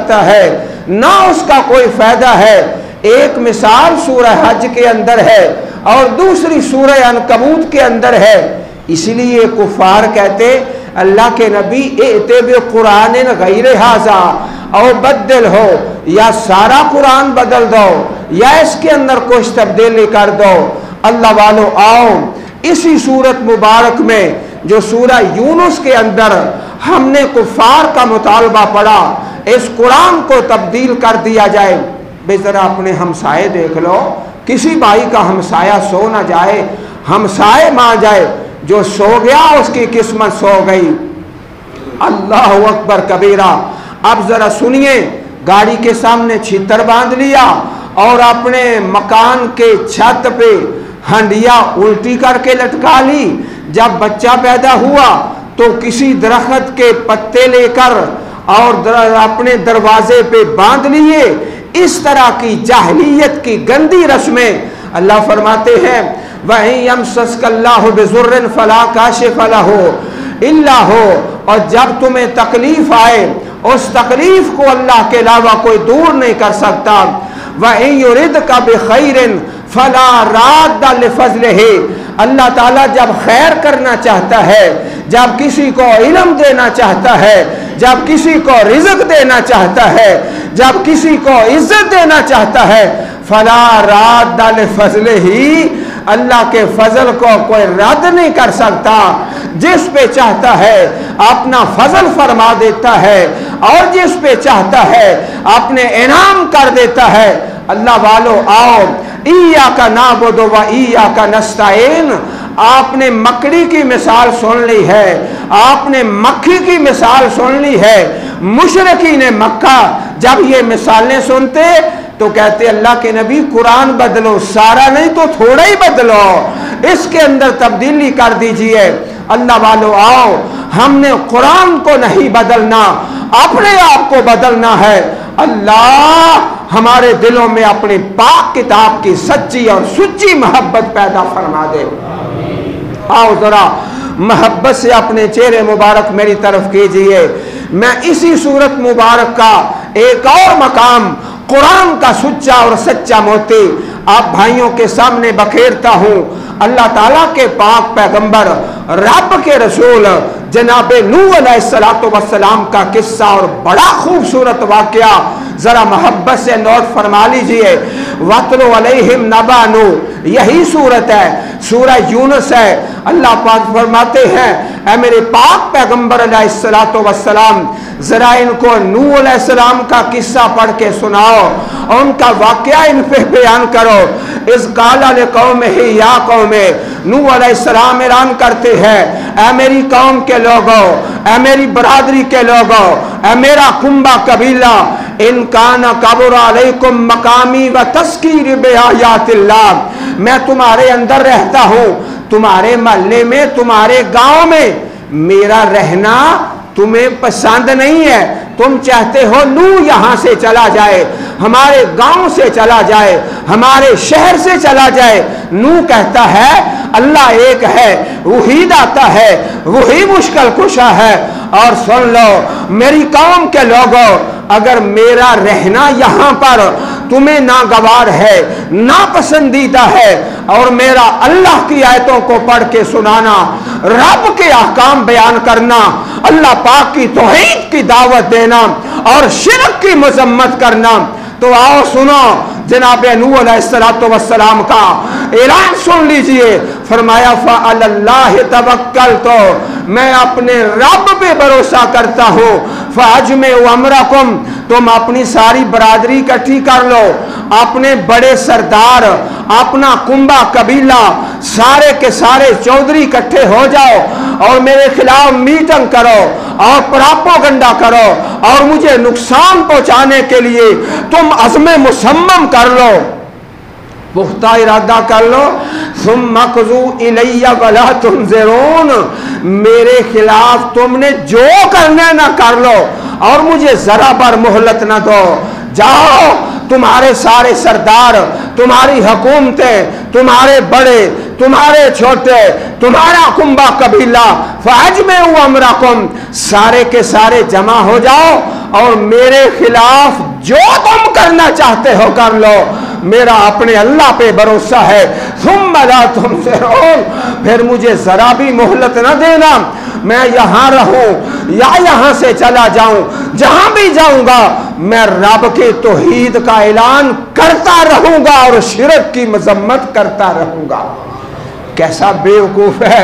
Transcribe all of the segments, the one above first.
کرتا ہے نہ اس کا کوئی فائدہ ہے۔ ایک مثال سورہ حج کے اندر ہے اور دوسری سورہ عنکبوت کے اندر ہے۔ اس لیے کفار کہتے اللہ کے نبی ائت بقرآن غیر ھذا او بدل ہو، یا سارا قرآن بدل دو یا اس کے اندر کچھ تبدیلی کر دو۔ اللہ والو آؤ اسی صورت مبارک میں جو سورہ یونس کے اندر ہم نے کفار کا مطالبہ پڑھا، اس قرآن کو تبدیل کر دیا جائے۔ بے ذرا اپنے ہمسائے دیکھ لو، کسی بھائی کا ہمسایہ سو نہ جائے، ہمسائے ماں جائے، جو سو گیا اس کی قسمت سو گئی۔ اللہ اکبر کبیرہ۔ اب ذرا سنیے، گاڑی کے سامنے چھتر باندھ لیا اور اپنے مکان کے چھت پہ ہنڈیا الٹی کر کے لٹکا لی۔ جب بچہ پیدا ہوا تو کسی درخت کے پتے لے کر اور اپنے دروازے پہ باندھ لیے۔ اس طرح کی جاہلیت کی گندی رسمیں اللہ فرماتے ہیں وَإِن يَمْسَسْكَ اللَّهُ بِضُرٍّ فَلَا كَاشِفَ لَهُ إِلَّا هُوَ، اور جب تمہیں تکلیف آئے اس تکلیف کو اللہ کے علاوہ کوئی دور نہیں کر سکتا۔ وَإِن يُرِدْكَ بِخَيْرٍ فَلَا رَادَّ لِفَضْلِهِ، اللہ تعالیٰ جب خیر کرنا چاہتا ہے، جب کسی کو علم دینا چاہتا ہے، جب کسی کو رزق دینا چاہتا ہے، جب کسی کو عزت دینا چاہتا ہے، فلا راد لفضلہ، اللہ کے فضل کو کوئی رد نہیں کر سکتا۔ جس پہ چاہتا ہے اپنا فضل فرما دیتا ہے اور جس پہ چاہتا ہے اپنے انعام کر دیتا ہے۔ اللہ والو آؤ، ایاک نعبد و ایاک نستعین۔ آپ نے مکڑی کی مثال سن لی ہے، آپ نے مکھی کی مثال سن لی ہے۔ مشرکین مکہ جب یہ مثالیں سنتے تو کہتے اللہ کے نبی قرآن بدلو، سارا نہیں تو تھوڑا ہی بدلو، اس کے اندر تبدیلی کر دیجئے۔ اللہ والو آؤ، ہم نے قرآن کو نہیں بدلنا، اپنے آپ کو بدلنا ہے۔ اللہ ہمارے دلوں میں اپنی پاک کتاب کی سچی اور سچی محبت پیدا فرما دے۔ آؤ ذرا محبت سے اپنے چہرے مبارک میری طرف کیجئے۔ میں اسی صورت مبارک کا ایک اور مقام، قرآن کا سچا اور سچا موتی، آپ بھائیوں کے سامنے بکھیرتا ہوں۔ اللہ تعالیٰ کے پاک پیغمبر، رب کے رسول جناب نوح علیہ السلام کا قصہ اور بڑا خوبصورت واقعہ ذرا محبت سے نوٹ فرما لیجئے۔ وَاتْلُ عَلَيْهِمْ نَبَأَ نُوحٍ، یہی صورت ہے، سورہ یونس ہے۔ اللہ پاک فرماتے ہیں اے میرے پاک پیغمبر علیہ السلام، ذرا ان کو نوح علیہ السلام کا قصہ پڑھ کے سناؤ، ان کا واقعہ ان پہ بیان کرو۔ اذ قال لقومہ یا قوم، نوح علیہ السلام اعلان کرتے ہیں اے میری قوم کے لوگوں، اے میری برادری کے لوگوں، اے میرا کنبہ قبیلہ، ان کان کبر علیکم مقامی و تذکیر بآیات اللہ، میں تمہارے اندر رہتا ہوں، تمہارے محلے میں، تمہارے گاؤں میں میرا رہنا تمہیں پسند نہیں ہے، تم چاہتے ہو نوح یہاں سے چلا جائے، ہمارے گاؤں سے چلا جائے، ہمارے شہر سے چلا جائے۔ نوح کہتا ہے اللہ ایک ہے، وہی داتا ہے، وہی مشکل کشا ہے۔ اور سن لو میری قوم کے لوگوں، اگر میرا رہنا یہاں پر تمہیں ناگوار ہے، ناپسندیدہ ہے، اور میرا اللہ کی آیتوں کو پڑھ کے سنانا، رب کے احکام بیان کرنا، اللہ پاک کی توحید کی دعوت دینا اور شرک کی مذمت کرنا، تو آؤ سنو جناب نوح علیہ السلام کا اعلان سن لیجئے۔ فرمایا فعلی اللہ توکلت، میں اپنے رب پہ بھروسہ کرتا ہوں۔ فاجمعوا امرکم، تم اپنی ساری برادری اکٹھی کر لو، اپنے بڑے سردار، اپنا کنبہ قبیلہ، سارے کے سارے چودھری اکٹھے ہو جاؤ اور میرے خلاف میٹنگ کرو اور پراپوگنڈا کرو اور مجھے نقصان پہنچانے کے لیے تم عزم مصمم کر لو، پختہ ارادہ کر لو۔ ثم اقضوا الی ولا تنظرون، میرے خلاف تم نے جو کرنا نہ کر لو اور مجھے ذرا بر مہلت نہ دو۔ جاؤ، تمہارے سارے سردار، تمہاری حکومتیں، تمہارے بڑے، تمہارے چھوٹے، تمہارا کنبہ قبیلہ، فاجمعوا امرکم، سارے کے سارے جمع ہو جاؤ اور میرے خلاف جو تم کرنا چاہتے ہو کر لو، میرا اپنے اللہ پہ بھروسہ ہے۔ ثم لا تنظرون، پھر مجھے ذرا بھی مہلت نہ دینا، میں یہاں رہوں یا یہاں سے چلا جاؤں، جہاں بھی جاؤں گا میں رب کے توحید کا اعلان کرتا رہوں گا اور شرک کی مذمت کرتا رہوں گا۔ کیسا بیوقوف ہے،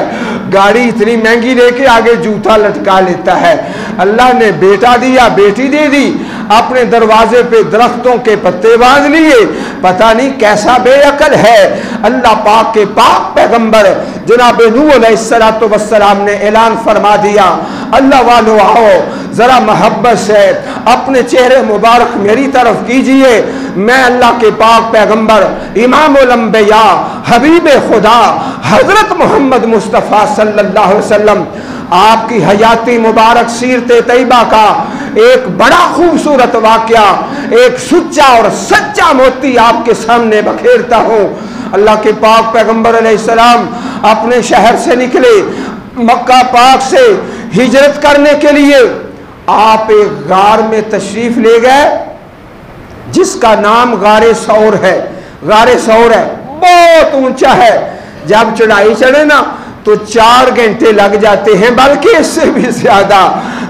گاڑی اتنی مہنگی لے کے آگے جوتا لٹکا لیتا ہے۔ اللہ نے بیٹا دیا، بیٹی دے دی، اپنے دروازے پہ درختوں کے پتے باندھ لیے، پتہ نہیں کیسا بے عقل ہے۔ اللہ پاک کے پاک پیغمبر جناب نوح علیہ السلام نے اعلان فرما دیا، اللہ والو آؤ ذرا محبت سے اپنے چہرے مبارک میری طرف کیجئے، میں اللہ کے پاک پیغمبر امام الانبیاء حبیب خدا حضرت محمد مصطفیٰ صلی اللہ علیہ وسلم آپ کی حیاتی مبارک سیرت طیبہ کا ایک بڑا خوبصورت واقعہ، ایک سچا اور سچا موتی آپ کے سامنے بکھیرتا ہوں۔ اللہ کے پاک پیغمبر علیہ السلام اپنے شہر سے نکلے، مکہ پاک سے ہجرت کرنے کے لیے آپ ایک غار میں تشریف لے گئے جس کا نام غار ثور ہے۔ غار ثور ہے، بہت اونچا ہے، جب چڑھائی چڑھے نا تو 4 گھنٹے لگ جاتے ہیں، بلکہ اس سے بھی زیادہ۔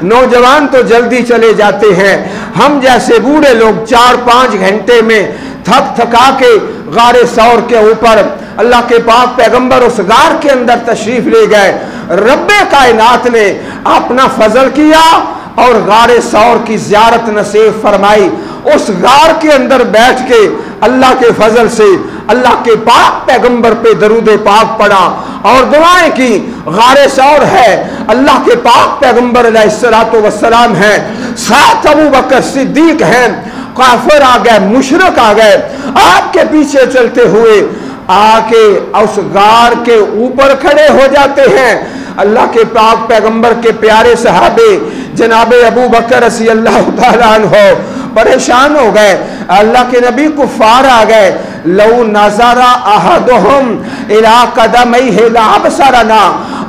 نوجوان تو جلدی چلے جاتے ہیں، ہم جیسے بوڑھے لوگ 4-5 گھنٹے میں تھک تھکا کے غار ثور کے اوپر اللہ کے پاک پیغمبر اس غار کے اندر تشریف لے گئے۔ رب کائنات نے اپنا فضل کیا اور غار ثور کی زیارت نصیب فرمائی۔ اس غار کے اندر بیٹھ کے اللہ کے فضل سے اللہ کے پاک پیغمبر پہ درود پاک پڑھا اور دعائیں کی۔ غار ثور ہے، اللہ کے پاک پیغمبر علیہ السلام ہیں، ساتھ ابو بکر صدیق ہیں، کافر آ گئے، مشرک آ گئے، آپ کے پیچھے چلتے ہوئے آ کے اس غار کے اوپر کھڑے ہو جاتے ہیں۔ اللہ کے پاک پیغمبر کے پیارے صحابے جناب ابو بکر رضی اللہ تعالیٰ عنہ پریشان ہو گئے، اللہ کے نبی کفار آ گئے۔ لو نظر احدہم الی قدمیہ لابصرنا،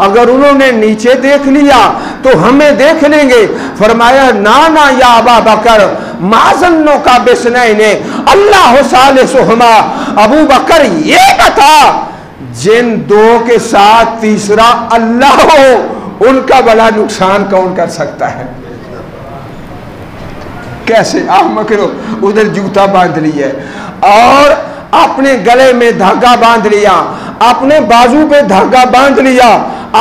اگر انہوں نے نیچے دیکھ لیا تو ہمیں دیکھ لیں گے۔ فرمایا نانا یا ابا بکر ما ظنک باثنین اللہ ثالثہما، ابو بکر یہ بتا جن 2 کے ساتھ تیسرا اللہ ہو ان کا بڑا نقصان کون کر سکتا ہے؟ کیسے آپ مکرو ادھر جوتا باندھ لیا اور اپنے گلے میں دھاگا باندھ لیا، اپنے بازو پہ دھاگا باندھ لیا،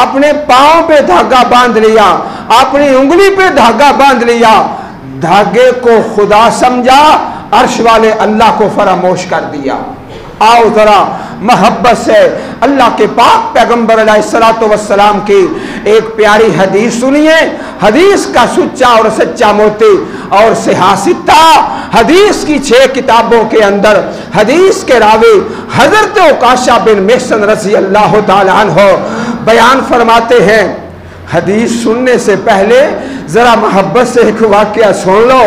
اپنے پاؤں پہ دھاگا باندھ لیا، اپنی انگلی پہ دھاگا باندھ لیا، دھاگے کو خدا سمجھا، عرش والے اللہ کو فراموش کر دیا۔ آؤ ذرا محبت سے اللہ کے پاک پیغمبر علیہ السلام کی ایک پیاری حدیث سنیے، حدیث کا سچا اور سچا موتی اور سیاستہ حدیث کی 6 کتابوں کے اندر حدیث کے راوی حضرت عکاشہ بن محصن رضی اللہ تعالیٰ عنہ بیان فرماتے ہیں۔ حدیث سننے سے پہلے ذرا محبت سے ایک واقعہ سن لو،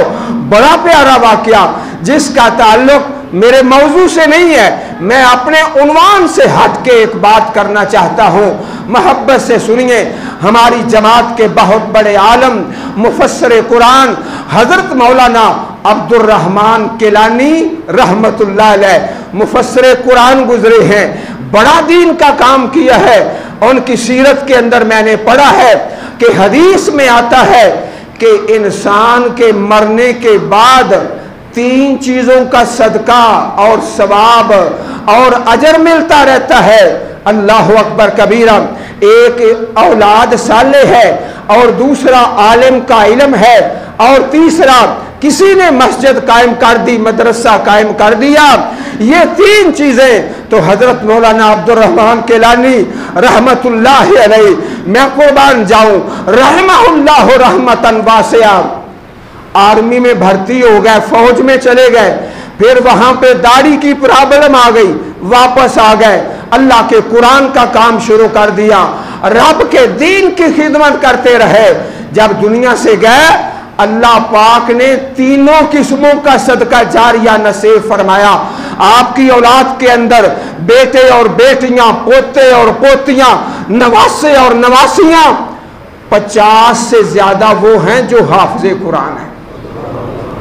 بڑا پیارا واقعہ جس کا تعلق میرے موضوع سے نہیں ہے، میں اپنے عنوان سے ہٹ کے ایک بات کرنا چاہتا ہوں، محبت سے سنیے۔ ہماری جماعت کے بہت بڑے عالم مفسر قرآن حضرت مولانا عبد الرحمن کیلانی رحمت اللہ علیہ مفسر قرآن گزرے ہیں، بڑا دین کا کام کیا ہے۔ ان کی سیرت کے اندر میں نے پڑھا ہے کہ حدیث میں آتا ہے کہ انسان کے مرنے کے بعد 3 چیزوں کا صدقہ اور ثواب اور اجر ملتا رہتا ہے۔ اللہ اکبر کبیرہ، ایک اولاد صالح ہے، اور دوسرا عالم کا علم ہے، اور تیسرا کسی نے مسجد قائم کر دی، مدرسہ قائم کر دیا۔ یہ 3 چیزیں تو حضرت مولانا عبد الرحمن کیلانی رحمت اللہ علیہ، میں قربان جاؤں، رحمہ اللہ رحمتاً واسعہ، آرمی میں بھرتی ہو گئے، فوج میں چلے گئے، پھر وہاں پہ داڑھی کی پرابلم آ گئی، واپس آ گئے، اللہ کے قرآن کا کام شروع کر دیا، رب کے دین کی خدمت کرتے رہے۔ جب دنیا سے گئے اللہ پاک نے 3 قسموں کا صدقہ جاریہ نصیب فرمایا۔ آپ کی اولاد کے اندر بیٹے اور بیٹیاں، پوتے اور پوتیاں، نواسے اور نواسیاں، 50 سے زیادہ وہ ہیں جو حافظ قرآن ہیں۔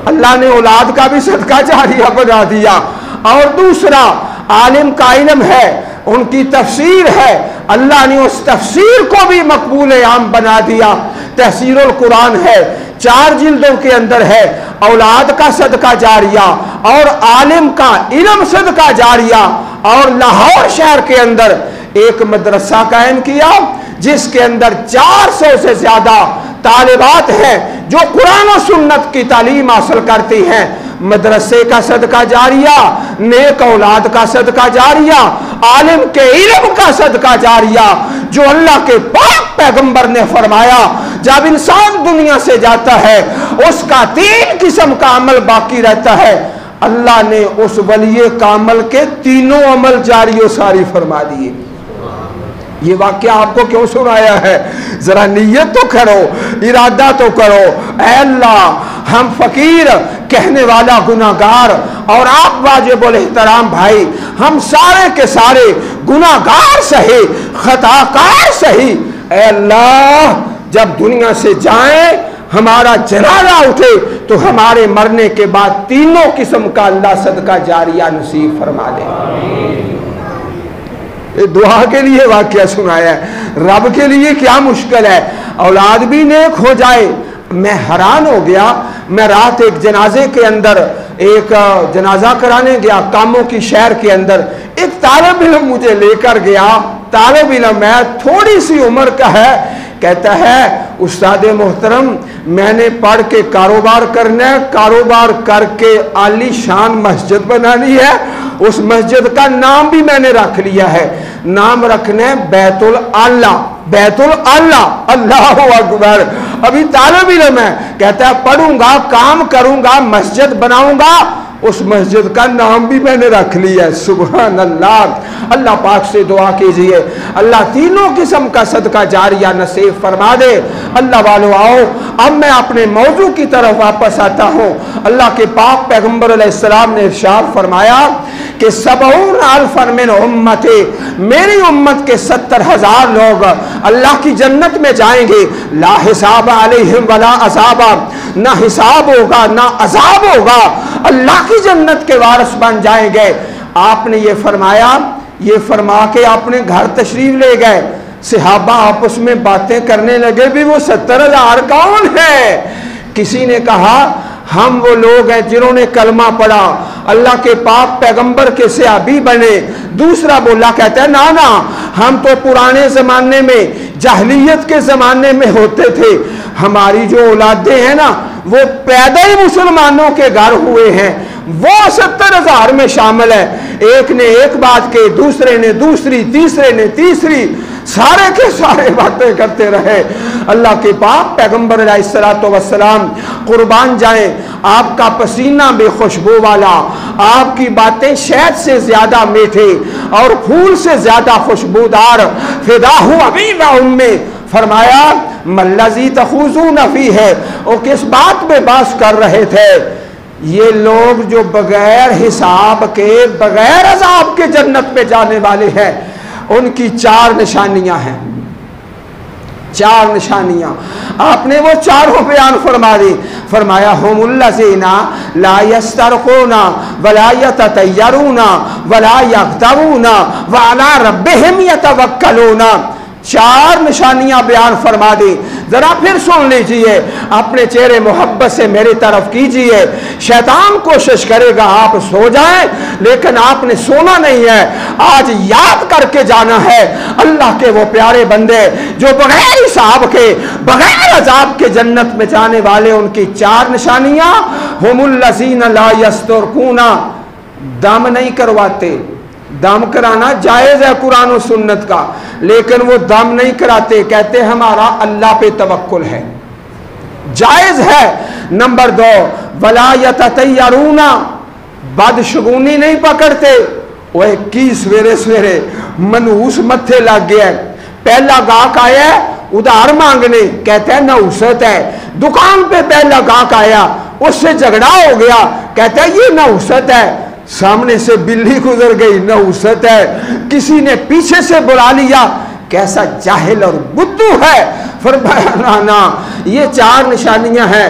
اللہ نے اولاد کا بھی صدقہ جاریہ بنا دیا. اور دوسرا عالم کا علم ہے, ان کی تفسیر ہے, اللہ نے اس تفسیر کو بھی مقبول عام بنا دیا. تفسیر القرآن ہے, 4 جلدوں کے اندر ہے. اولاد کا صدقہ جاریہ اور عالم کا علم صدقہ جاریہ. اور لاہور شہر کے اندر ایک مدرسہ قائم کیا جس کے اندر 400 سے زیادہ طالبات ہیں جو قرآن و سنت کی تعلیم حاصل کرتی ہیں. مدرسے کا صدقہ جاریہ, نیک اولاد کا صدقہ جاریہ, عالم کے علم کا صدقہ جاریہ, جو اللہ کے پاک پیغمبر نے فرمایا جب انسان دنیا سے جاتا ہے اس کا 3 قسم کا عمل باقی رہتا ہے. اللہ نے اس ولی کامل کے 3 عمل جاری و ساری فرما دیے. یہ واقعہ آپ کو کیوں سنایا ہے؟ ذرا نیت تو کرو, ارادہ تو کرو. اے اللہ, ہم فقیر, کہنے والا گناہگار, اور آپ واجب الاحترام بھائی, ہم سارے کے سارے گناہگار سہی, خطاکار سہی. اے اللہ, جب دنیا سے جائیں ہمارا جنازہ اٹھے تو ہمارے مرنے کے بعد 3 قسم کا اللہ صدقہ جاریہ نصیب فرما دے. یہ دعا کے لیے واقعہ سنایا ہے. رب کے لیے کیا مشکل ہے, اولاد بھی نیک ہو جائے. میں حیران ہو گیا, میں رات ایک جنازے کے اندر ایک جنازہ کرانے گیا کاموں کی شہر کے اندر. ایک طالب علم مجھے لے کر گیا. طالب علم ہے, تھوڑی سی عمر کا ہے. کہتا ہے استاد محترم, میں نے پڑھ کے کاروبار کرنا ہے, کاروبار کر کے عالی شان مسجد بنانی ہے. اس مسجد کا نام بھی میں نے رکھ لیا ہے, نام رکھنا ہے بیت العلا. بیت العلا, اللہ اکبر. ابھی طالب علم ہے, کہتا ہے پڑھوں گا, کام کروں گا, مسجد بناؤں گا. اس مسجد کا نام بھی میں نے رکھ لیا ہے. سبحان اللہ. اللہ پاک سے دعا کیجئے اللہ 3 قسم کا صدقہ جاریہ نصیب فرما دے. اللہ والو آؤ, اب میں اپنے موضوع کی طرف واپس آتا ہوں. اللہ کے پاک پیغمبر علیہ السلام نے ارشاد فرمایا کہ 70,000 من امتی, میری امت کے 70,000 لوگ اللہ کی جنت میں جائیں گے. لا حساب علیہم ولا عذاب, نہ حساب ہوگا نہ عذاب ہوگا, اللہ کی جنت کے وارث بن جائیں گے. آپ نے یہ فرمایا, یہ فرما کے اپنے گھر تشریف لے گئے. صحابہ آپس میں باتیں کرنے لگے, بھی وہ 70,000 کون ہے؟ کسی نے کہا ہم وہ لوگ ہیں جنہوں نے کلمہ پڑھا, اللہ کے پاک پیغمبر کے صحابی بنے. دوسرا بولا, کہتا ہے نا نا, ہم تو پرانے زمانے میں جاہلیت کے زمانے میں ہوتے تھے, ہماری جو اولادیں ہیں نا وہ پیدا ہی مسلمانوں کے گھر ہوئے ہیں, وہ 70,000 میں شامل ہے. ایک نے ایک بات کی, دوسرے نے دوسری, تیسرے نے تیسری, سارے کے سارے باتیں کرتے رہے. اللہ کے پاک پیغمبر علیہ السلام قربان جائیں, آپ کا پسینہ بے خوشبو والا, آپ کی باتیں شہد سے زیادہ میٹھے اور پھول سے زیادہ خوشبودار. فداہ ابی و امی, فرمایا ملذی تخوضون فیہ, وہ کس بات میں بحث کر رہے تھے؟ یہ لوگ جو بغیر حساب کے, بغیر عذاب کے جنت میں جانے والے ہیں, ان کی 4 نشانیاں ہیں. 4 نشانیاں آپ نے وہ 4 بیان فرما دی. فرمایا ہم الذین لا یسترقون ولا یتطیرون ولا یغتوون وعلی ربہم یتوکلون. 4 نشانیاں بیان فرما دی. ذرا پھر سن لیجئے, اپنے چہرے محبت سے میری طرف کیجئے. شیطان کوشش کرے گا آپ سو جائیں, لیکن آپ نے سونا نہیں ہے. آج یاد کر کے جانا ہے اللہ کے وہ پیارے بندے جو بغیر حساب کے, بغیر عذاب کے جنت میں جانے والے. ان کی 4 نشانیاں, ہم الذین لا یسترقون, دم نہیں کرواتے. دم کرانا جائز ہے قرآن و سنت کا, لیکن وہ دم نہیں کراتے, کہتے ہمارا اللہ پہ توکل ہے, جائز ہے. نمبر 2, ولا یتطیرون, بدشگونی نہیں پکڑتے. وہ کی سویرے سویرے منحوس متھے لگ گیا ہے, پہلا گاہک آیا ہے ادھار مانگنے, کہتا ہے نحوست ہے. دکان پہ پہلا گاہک آیا, اس سے جھگڑا ہو گیا, کہتا ہے یہ نحوست ہے. سامنے سے بلی گزر گئی, نحوست ہے. کسی نے پیچھے سے بلا لیا, کیسا جاہل اور بدھو ہے. فرمایا نا, یہ 4 نشانیاں ہیں.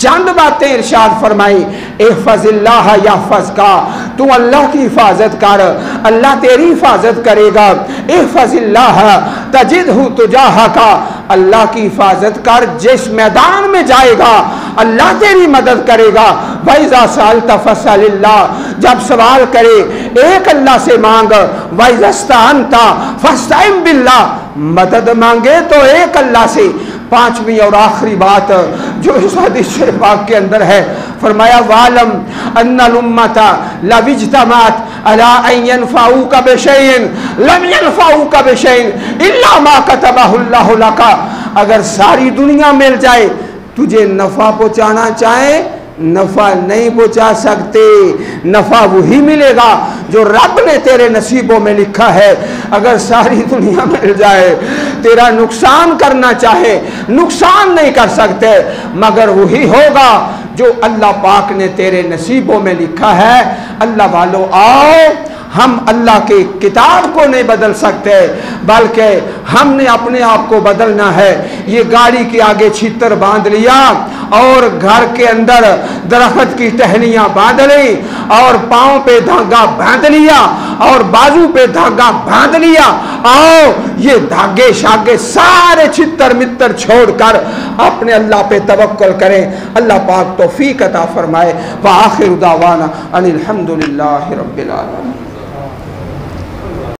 چند باتیں ارشاد فرمائی، احفظ اللہ یحفظ کا، تو اللہ کی حفاظت کر، اللہ تیری حفاظت کرے گا، احفظ اللہ تجدہ تجاہک، اللہ کی حفاظت کر، جس میدان میں جائے گا اللہ تیری مدد کرے گا، وَإِذَا سَأَلْتَ فَاسْأَلِ اللَّهَ، جب سوال کرے ایک اللہ سے مانگ، وَإِذَا اسْتَعَنْتَ فَاسْتَعِنْ بِاللَّهِ، مدد مانگے تو ایک اللہ سے۔ پانچویں اور آخری بات جو اس حدیث پاک کے اندر ہے، فرمایا وَعْلَمْ أَنَّ الْأُمَّةَ لَوْ اجْتَمَعَتْ عَلَىٰ أَن يَنفَعُوكَ بِشَيْءٍ لَمْ يَنفَعُوكَ بِشَيْءٍ إِلَّا مَا كَتَبَهُ اللَّهُ لَكَ، اگر ساری دنیا مل جائے تجھے نفع پہنچانا چاہے نفع نہیں پہنچا سکتے، نفع وہی ملے گا جو رب نے تیرے نصیبوں میں لکھا ہے۔ اگر ساری دنیا مل جائے تیرا نقصان کرنا چاہے نقصان نہیں کر سکتے، مگر وہی ہوگا جو اللہ پاک نے تیرے نصیبوں میں لکھا ہے۔ اللہ والو آؤ، ہم اللہ کی کتاب کو نہیں بدل سکتے، بلکہ ہم نے اپنے آپ کو بدلنا ہے۔ یہ گاڑی کے آگے چھتر باندھ لیا اور گھر کے اندر درخت کی ٹہنیاں باندھ لی اور پاؤں پہ دھاگا باندھ لیا اور بازو پہ دھاگا باندھ لیا، آؤ یہ دھاگے شاگے سارے چھتر متر چھوڑ کر اپنے اللہ پہ توکل کریں۔ اللہ پاک توفیق عطا فرمائے۔ وآخر دعوانا ان الحمدللہ رب العالمین۔